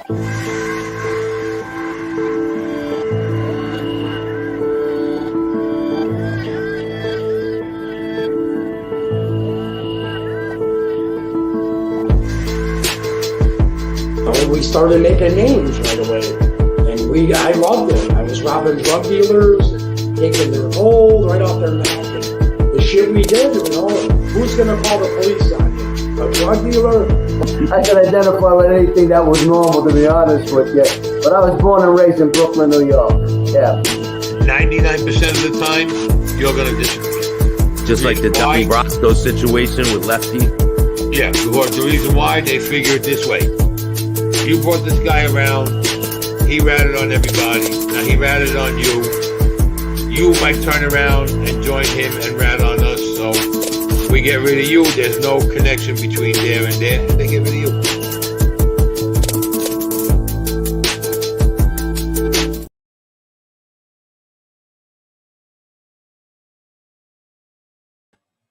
We started making names right away, and I loved it. I was robbing drug dealers, taking their gold right off their neck, and the shit we did, who's gonna call the police on you? A drug dealer? I can identify with anything that was normal, to be honest with you, but I was born and raised in Brooklyn, New York. Yeah. 99% of the time, you're gonna disappear. Just like the Donnie Brasco situation with Lefty? Yeah, because the reason why, they figure it this way. You brought this guy around, he ratted on everybody, now he ratted on you. You might turn around and join him and rat on us, so we get rid of you. There's no connection between there and there, and they get rid of you.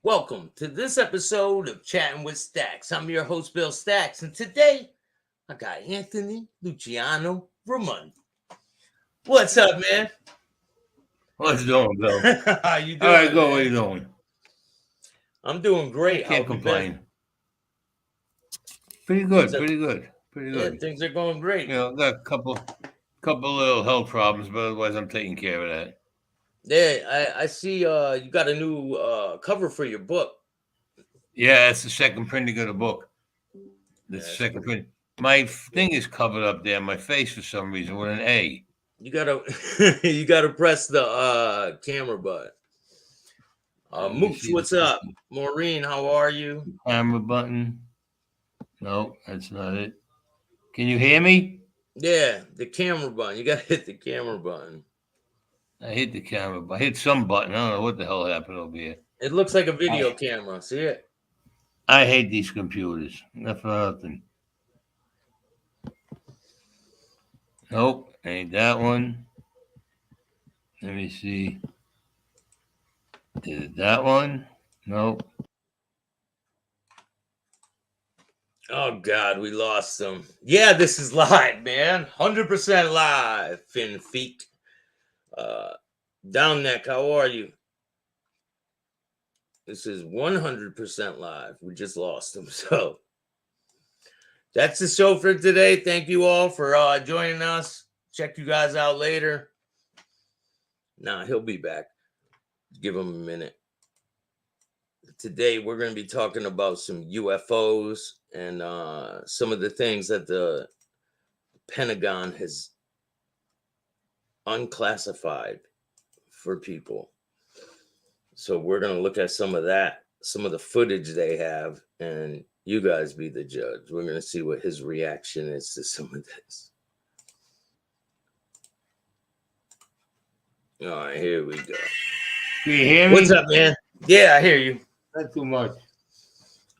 Welcome to this episode of Chatting with Staxx. I'm your host, Bill Staxx, and today I got Anthony Luciano Raimondi. What's up, man? What's doing, Bill? How you doing? All right, go. What are you doing? I'm doing great. Can't complain. Pretty good. Yeah, things are going great. You know, got a couple little health problems, but otherwise I'm taking care of that. Yeah, I see you got a new cover for your book. Yeah, it's the second printing of the book. The second print. My thing is covered up there, my face for some reason, with an A. You gotta press the camera button. Mooch, what's up? Maureen, how are you? Camera button. No, that's not it. Can you hear me? Yeah, the camera button. You gotta hit the camera button. I hit the camera, but I hit some button. I don't know what the hell happened over here. It looks like a video camera. See it? I hate these computers. Not for nothing. Nope, ain't that one. Let me see. Is it that one? Nope. Oh, God, we lost them. Yeah, this is live, man. 100% live, Finn Feek. Down Neck, how are you? This is 100% live. We just lost them, so that's the show for today. Thank you all for joining us. Check you guys out later. Nah, he'll be back. Give him a minute. Today, we're going to be talking about some UFOs and some of the things that the Pentagon has unclassified for people. So we're going to look at some of that, some of the footage they have, and you guys be the judge. We're going to see what his reaction is to some of this. All right, here we go. Can you hear me? What's up, man? Yeah, I hear you. Not too much.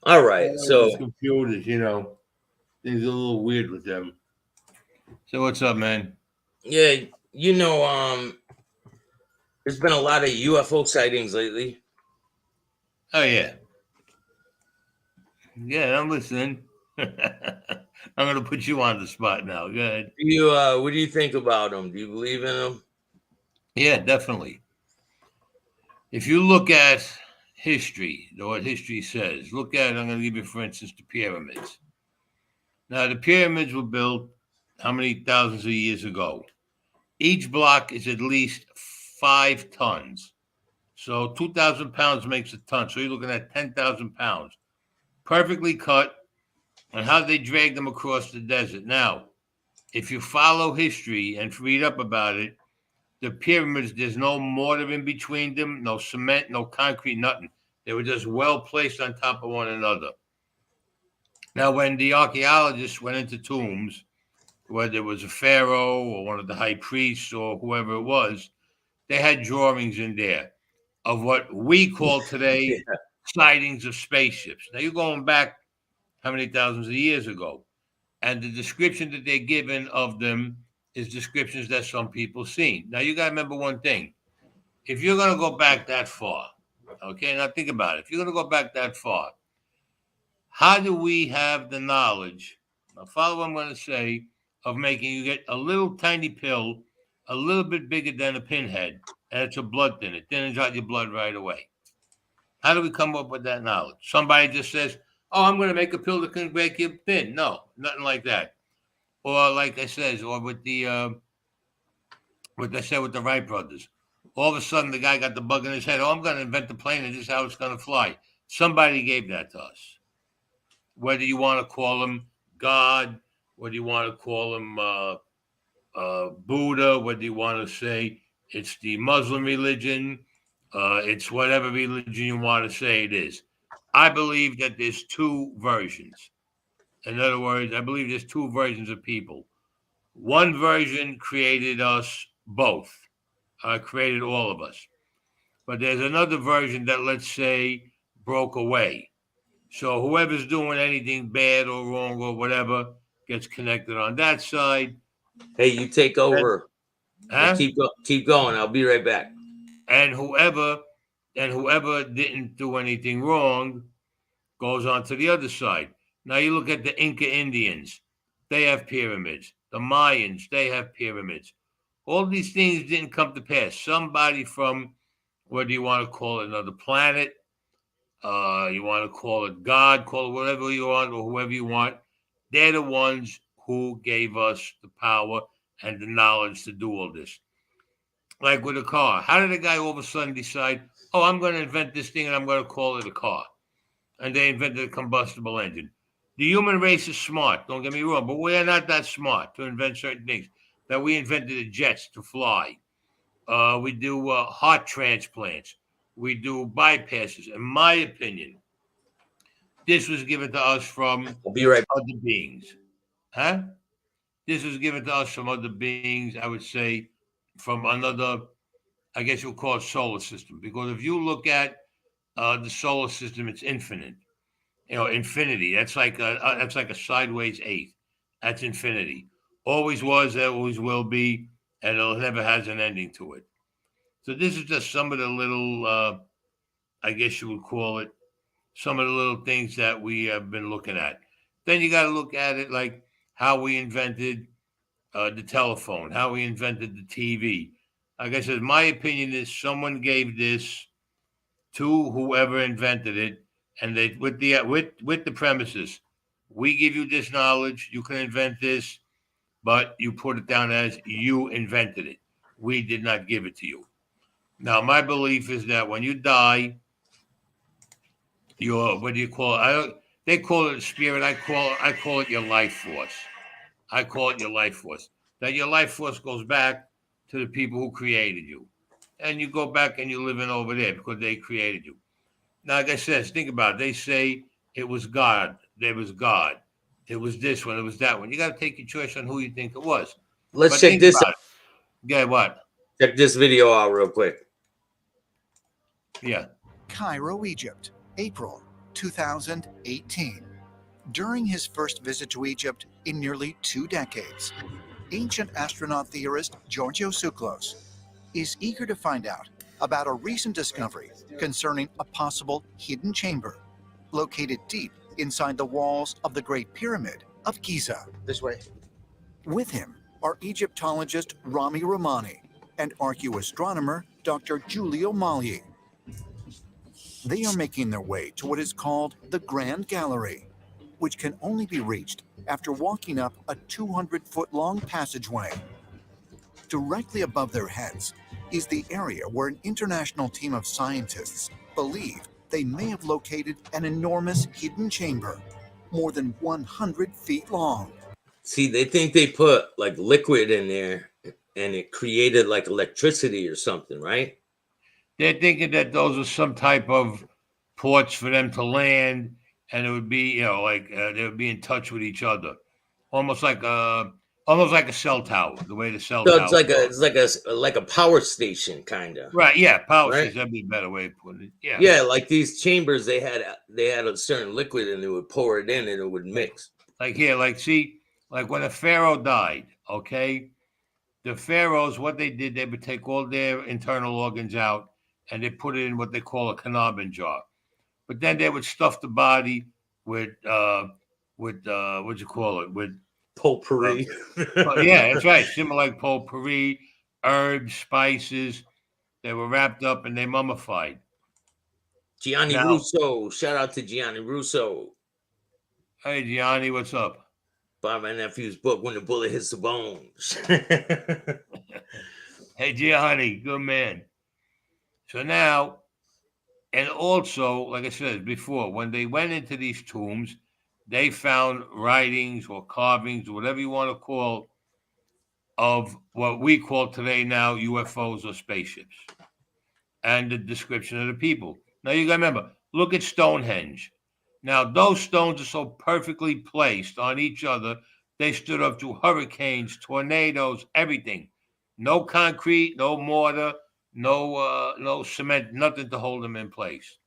All right, so computers, things are a little weird with them. So what's up, man? yeah, there's been a lot of UFO sightings lately. Oh yeah. Yeah, I'm listening. I'm gonna put you on the spot now. Go ahead. What do you think about them? Do you believe in them? Yeah, definitely. If you look at history, what history says, I'm going to give you, for instance, the pyramids. Now, the pyramids were built how many thousands of years ago? Each block is at least 5 tons. So 2,000 pounds makes a ton. So you're looking at 10,000 pounds. Perfectly cut. And how they drag them across the desert. Now, if you follow history and read up about it, the pyramids, there's no mortar in between them, no cement, no concrete, nothing. They were just well placed on top of one another. Now, when the archaeologists went into tombs, whether it was a pharaoh or one of the high priests or whoever it was, they had drawings in there of what we call today sightings of spaceships. Now, you're going back how many thousands of years ago? And the description that they're given of them is descriptions that some people seen. Now, you got to remember one thing. If you're going to go back that far, okay, now think about it. If you're going to go back that far, how do we have the knowledge? Now, follow what I'm going to say. of making you get a little tiny pill, a little bit bigger than a pinhead, and it's a blood thinner. It thins out your blood right away. How do we come up with that knowledge? Somebody just says, "Oh, I'm going to make a pill that can make you thin." No, nothing like that. Or like I says, or with the what they said with the Wright brothers. All of a sudden, the guy got the bug in his head. Oh, I'm going to invent the plane, and this is how it's going to fly. Somebody gave that to us. Whether you want to call him God, whether you want to call him Buddha, whether you want to say it's the Muslim religion, it's whatever religion you want to say it is. I believe that there's two versions. In other words, I believe there's two versions of people. One version created us both, created all of us. But there's another version that, let's say, broke away. So whoever's doing anything bad or wrong or whatever gets connected on that side. Hey, you take over. Huh? Keep going. I'll be right back. And whoever didn't do anything wrong goes on to the other side. Now you look at the Inca Indians, they have pyramids. The Mayans, they have pyramids. All these things didn't come to pass. Somebody from, whether you want to call it another planet, you want to call it God, call it whatever you want or whoever you want, they're the ones who gave us the power and the knowledge to do all this. Like with a car. How did a guy all of a sudden decide, oh, I'm going to invent this thing and I'm going to call it a car? And they invented a combustible engine. The human race is smart, don't get me wrong, but we are not that smart to invent certain things. That we invented the jets to fly. We do heart transplants. We do bypasses. In my opinion, this was given to us from I'll be right back. other beings. Huh? This was given to us from other beings, I would say, from another, I guess you'll call it solar system. Because if you look at the solar system, it's infinite. You know, infinity. That's like a sideways eighth. That's infinity. Always was, always will be, and it never has an ending to it. So this is just some of the little, I guess you would call it, some of the little things that we have been looking at. Then you got to look at it like how we invented the telephone, how we invented the TV. Like I said, my opinion is someone gave this to whoever invented it, and they with the premises, we give you this knowledge, you can invent this, but you put it down as you invented it. We did not give it to you. Now, my belief is that when you die, your what do you call it? They call it a spirit. I call it your life force. I call it your life force. That your life force goes back to the people who created you, and you go back and you live in over there because they created you. Now, like I said, think about it. They say it was God. There was God. It was this one. It was that one. You got to take your choice on who you think it was. Let's But check think this about out. it. Yeah, what? Check this video out real quick. Yeah. Cairo, Egypt, April 2018. During his first visit to Egypt in nearly 2 decades, ancient astronaut theorist Giorgio Tsoukalos is eager to find out about a recent discovery concerning a possible hidden chamber located deep inside the walls of the Great Pyramid of Giza. This way. With him are Egyptologist Rami Rahmani and archaeoastronomer Dr. Giulio Magli. They are making their way to what is called the Grand Gallery, which can only be reached after walking up a 200-foot-long passageway. Directly above their heads is the area where an international team of scientists believe they may have located an enormous hidden chamber, more than 100 feet long. See, they think they put like liquid in there and it created like electricity or something, right? They're thinking that those are some type of ports for them to land, and it would be, like they would be in touch with each other, almost like a cell tower. The way the cell So tower. it's like a power station kind of. Right. Yeah. Power Right. station. That'd be a better way of putting it. Yeah. Yeah, like these chambers, they had a certain liquid and they would pour it in and it would mix. Like here, like when a pharaoh died. Okay, the pharaohs, what they did, they would take all their internal organs out and they put it in what they call a canabin jar. But then they would stuff the body with what you call it, with Potpourri. But yeah, that's right. Similar like potpourri, herbs, spices. They were wrapped up and they mummified. Gianni Now, Russo. Shout out to Gianni Russo. hey Gianni, what's up? By my nephew's book, When the Bullet Hits the Bones. Hey Gianni, good man. So now, and also, like I said before, when they went into these tombs, they found writings or carvings or whatever you want to call of what we call today now UFOs or spaceships, and the description of the people. Now you got to remember, look at Stonehenge. Now those stones are so perfectly placed on each other, they stood up to hurricanes, tornadoes, everything. No concrete, no mortar, no cement, nothing to hold them in place.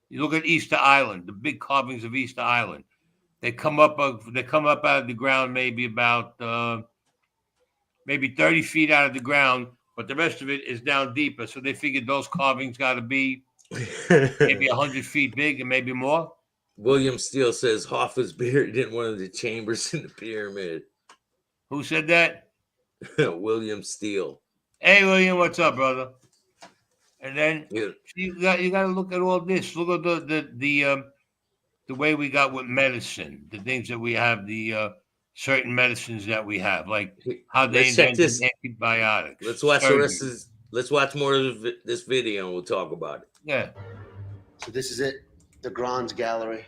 You look at Easter Island, the big carvings of Easter Island. They come up out of the ground maybe about maybe 30 feet out of the ground, but the rest of it is down deeper. So they figured those carvings got to be maybe 100 feet big and maybe more. William Steele says Hoffa's buried in one of the chambers in the pyramid. Who said that? William Steele. Hey, William, what's up, brother? And then Yeah. you got to look at all this. Look at the way we got with medicine, the things that we have, the certain medicines that we have, like how they Let's check invented this. antibiotics. Let's watch the rest surgery. of this. Let's watch more of this video and we'll talk about it. Yeah. So this is it, the Grand Gallery.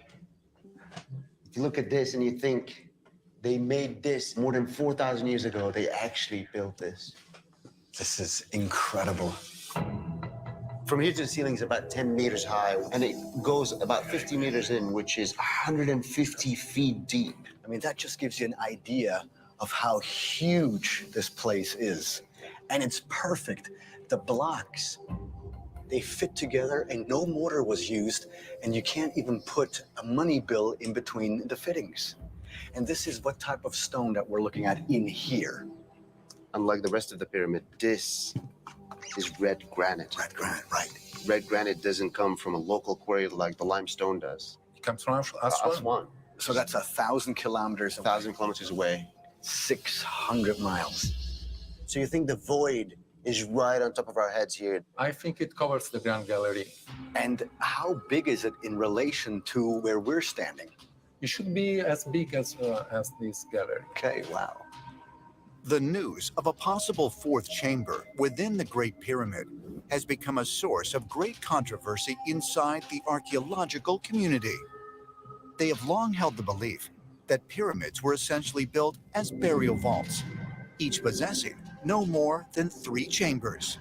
If you look at this and you think they made this more than 4,000 years ago, they actually built this. This is incredible. From here to the ceiling is about 10 meters high, and it goes about 50 meters in, which is 150 feet deep. I mean, that just gives you an idea of how huge this place is. And it's perfect. The blocks, they fit together and no mortar was used, and you can't even put a money bill in between the fittings. And this is what type of stone that we're looking at in here. Unlike the rest of the pyramid, this is red granite. Red granite, right. Red granite doesn't come from a local quarry like the limestone does. It comes from Aswan. So that's 1,000 kilometers, 1,000 kilometers away. 600 miles. So you think the void is right on top of our heads here? I think it covers the Grand Gallery. And how big is it in relation to where we're standing? It should be as big as this gallery. Okay, wow. The news of a possible fourth chamber within the Great Pyramid has become a source of great controversy inside the archaeological community. They have long held the belief that pyramids were essentially built as burial vaults, each possessing no more than 3 chambers.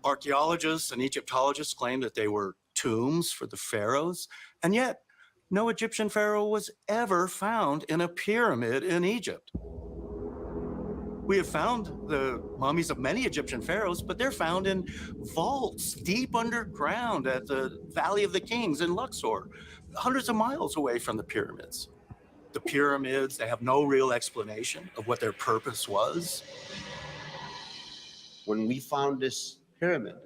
Archaeologists and Egyptologists claim that they were tombs for the pharaohs, and yet no Egyptian pharaoh was ever found in a pyramid in Egypt. We have found the mummies of many Egyptian pharaohs, but they're found in vaults deep underground at the Valley of the Kings in Luxor, hundreds of miles away from the pyramids. The pyramids, they have no real explanation of what their purpose was. When we found this pyramid,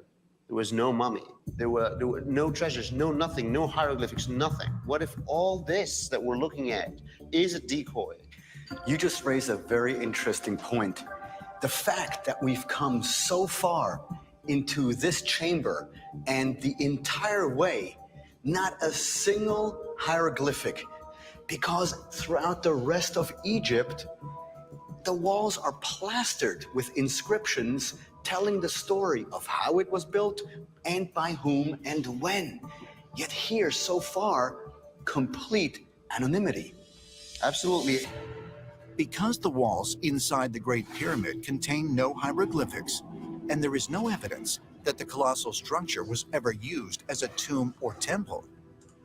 there was no mummy. There were no treasures, no nothing, no hieroglyphics, nothing. What if all this that we're looking at is a decoy? You just raised a very interesting point. The fact that we've come so far into this chamber and the entire way, not a single hieroglyphic, because throughout the rest of Egypt, the walls are plastered with inscriptions telling the story of how it was built and by whom and when. Yet here, so far, complete anonymity. Absolutely. Because the walls inside the Great Pyramid contain no hieroglyphics, and there is no evidence that the colossal structure was ever used as a tomb or temple,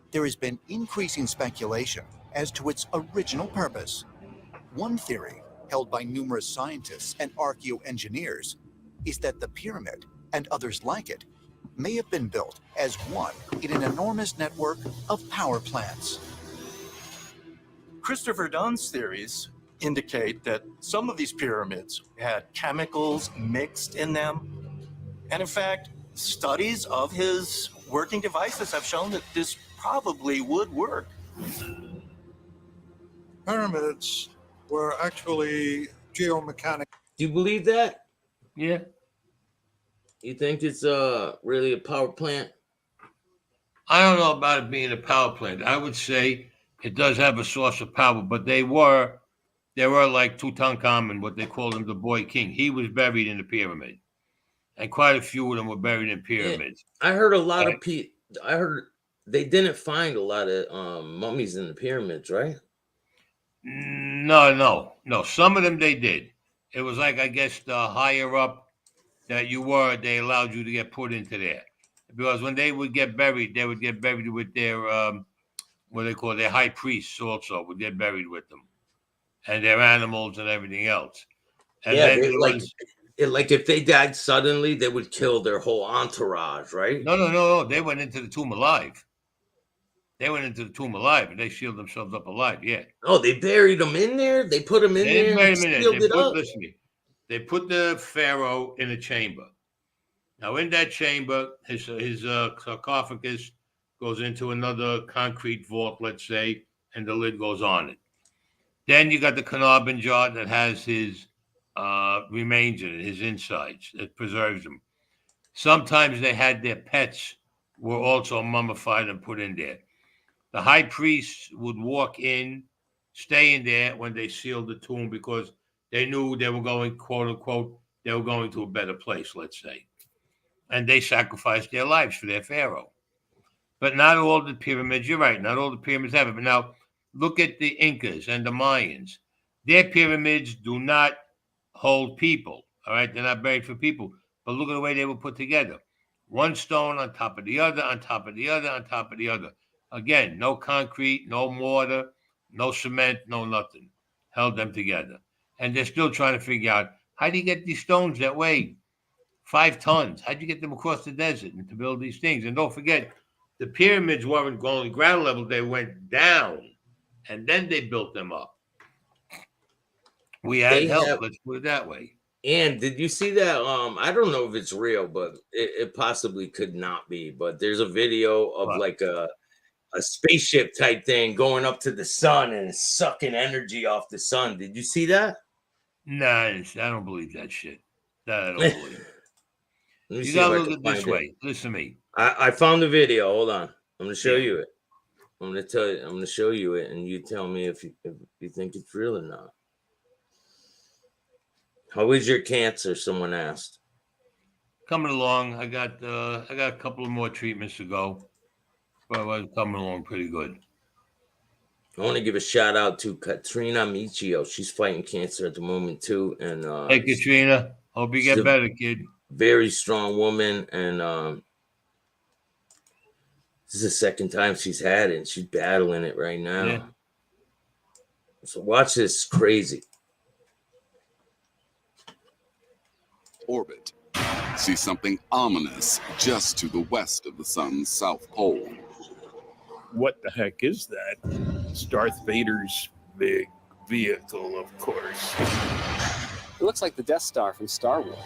there has been increasing speculation as to its original purpose. One theory, held by numerous scientists and archaeoengineers, is that the pyramid, and others like it, may have been built as one in an enormous network of power plants. Christopher Dunn's theories indicate that some of these pyramids had chemicals mixed in them. And in fact, studies of his working devices have shown that this probably would work. pyramids were actually geomechanical. Do you believe that? Yeah. You think it's really a power plant? I don't know about it being a power plant. I would say it does have a source of power, but they were like Tutankhamun, what they called him, the boy king. He was buried in the pyramid, and quite a few of them were buried in pyramids. I heard a lot Right. of people. I heard they didn't find a lot of mummies in the pyramids, right? No. Some of them they did. It was like, I guess, the higher up that you were, they allowed you to get put into there. Because when they would get buried, they would get buried with their what they call their high priests also would get buried with them, and their animals and everything else. And Yeah, then they there like was like if they died suddenly, they would kill their whole entourage, right? no. They went into the tomb alive. They went into the tomb alive, and they sealed themselves up alive. Yeah, Oh, they buried them in there. They put them in they there didn't and wait a minute. sealed it up. Listen to me. They put the pharaoh in a chamber. Now, in that chamber, his sarcophagus goes into another concrete vault, let's say, and the lid goes on it. Then you got the Carnarvon jar that has his remains in it, his insides. It preserves them. Sometimes they had their pets were also mummified and put in there. The high priests would walk in, stay in there when they sealed the tomb because they knew they were going, quote unquote, they were going to a better place, let's say. And they sacrificed their lives for their pharaoh. But not all the pyramids, you're right, not all the pyramids have it. But now look at the Incas and the Mayans. Their pyramids do not hold people, all right? They're not buried for people. But look at the way they were put together. One stone on top of the other, on top of the other, on top of the other. Again, no concrete, no mortar, no cement, no nothing. Held them together. And they're still trying to figure out, how do you get these stones that weigh 5 tons? How'd you get them across the desert and to build these things? And don't forget, the pyramids weren't going ground level, they went down and then they built them up. We had They help, have, let's put it that way. and did you see that? I don't know if it's real, but it possibly could not be. But there's a video of What? like a spaceship type thing going up to the sun and it's sucking energy off the sun. Did you see that? Nah, I don't believe that shit. That I don't believe. Let me You see gotta if I look can at it this find it. way. Listen to me. I found the video. Hold on. I'm gonna show Yeah. you it. I'm gonna tell you. I'm gonna show you it, and you tell me if you think it's real or not. How is your cancer? Someone asked. Coming along. I got a couple of more treatments to go. But I was coming along pretty good. I want to give a shout out to Katrina Michio. She's fighting cancer at the moment too, and Hey Katrina, hope you she's get a better, kid. very strong woman, and this is the second time she's had it, and she's battling it right now. Yeah. So watch this crazy. Orbit. See something ominous just to the west of the sun's south pole. What the heck is that? It's Darth Vader's big vehicle, of course. It looks like the Death Star from Star Wars.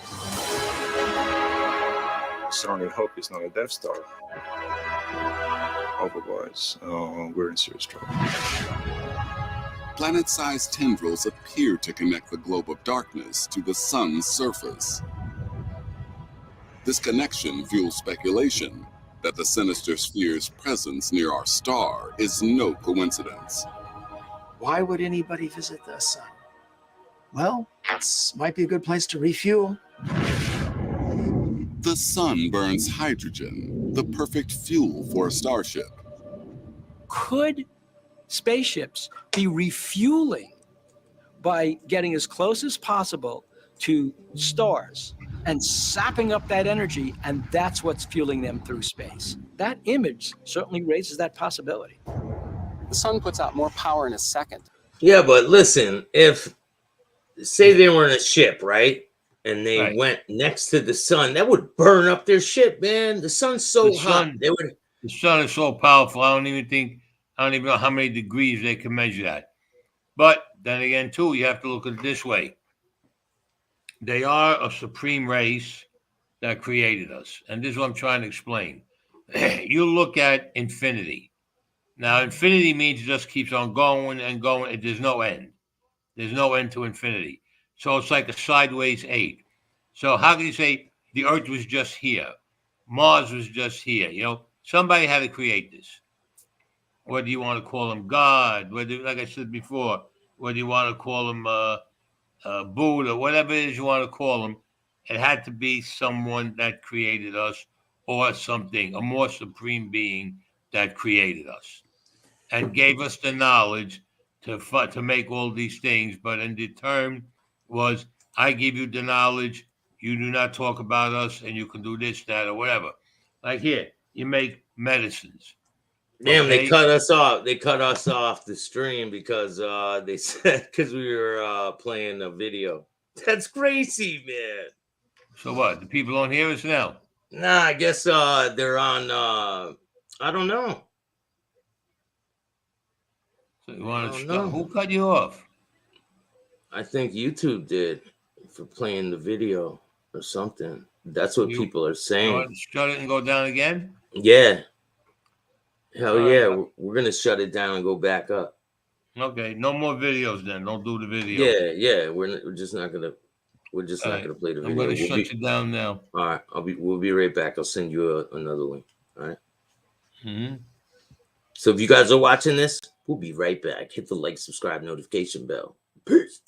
Certainly hope it's not a Death Star. Otherwise, we're in serious trouble. Planet-sized tendrils appear to connect the globe of darkness to the sun's surface. This connection fuels speculation that the sinister sphere's presence near our star is no coincidence. Why would anybody visit the sun? Well, it might be a good place to refuel. The sun burns hydrogen, the perfect fuel for a starship. Could spaceships be refueling by getting as close as possible to stars and sapping up that energy, and that's what's fueling them through space? That image certainly raises that possibility. The sun puts out more power in a second. Yeah, but listen, if say they were in a ship, right? And they went next to the sun, that would burn up their ship, man. The sun's so hot. The sun is so powerful. I don't even know how many degrees they can measure that. But then again, too, you have to look at it this way. They are a supreme race that created us. And this is what I'm trying to explain. You look at infinity. Now, infinity means it just keeps on going and going, and there's no end. There's no end to infinity. So it's like a sideways 8. So how can you say the Earth was just here? Mars was just here. You know, somebody had to create this. Whether you want to call him God, whether, like I said before, whether you want to call him Buddha, whatever it is you want to call him, it had to be someone that created us or something, a more supreme being that created us and gave us the knowledge to make all these things. But in the term was, I give you the knowledge, you do not talk about us, and you can do this, that, or whatever. Like here, you make medicines. Damn, they Okay? cut us off. They cut us off the stream because they said because we were playing a video. That's crazy, man. So what? The people don't hear us now? Nah, I guess they're on. I don't know. So you want to stop? Who cut you off? I think YouTube did for playing the video or something. That's what people are You saying. want to shut it and go down again? Yeah. Hell All right. yeah. We're gonna shut it down and go back up. Okay, no more videos then. Don't do the video. Yeah. We're just not gonna. We're just not gonna play the video. I'm gonna shut you down now. All right. We'll be right back. I'll send you another link. All right. Mm-hmm. So if you guys are watching this, we'll be right back. Hit the like, subscribe, notification bell. Peace.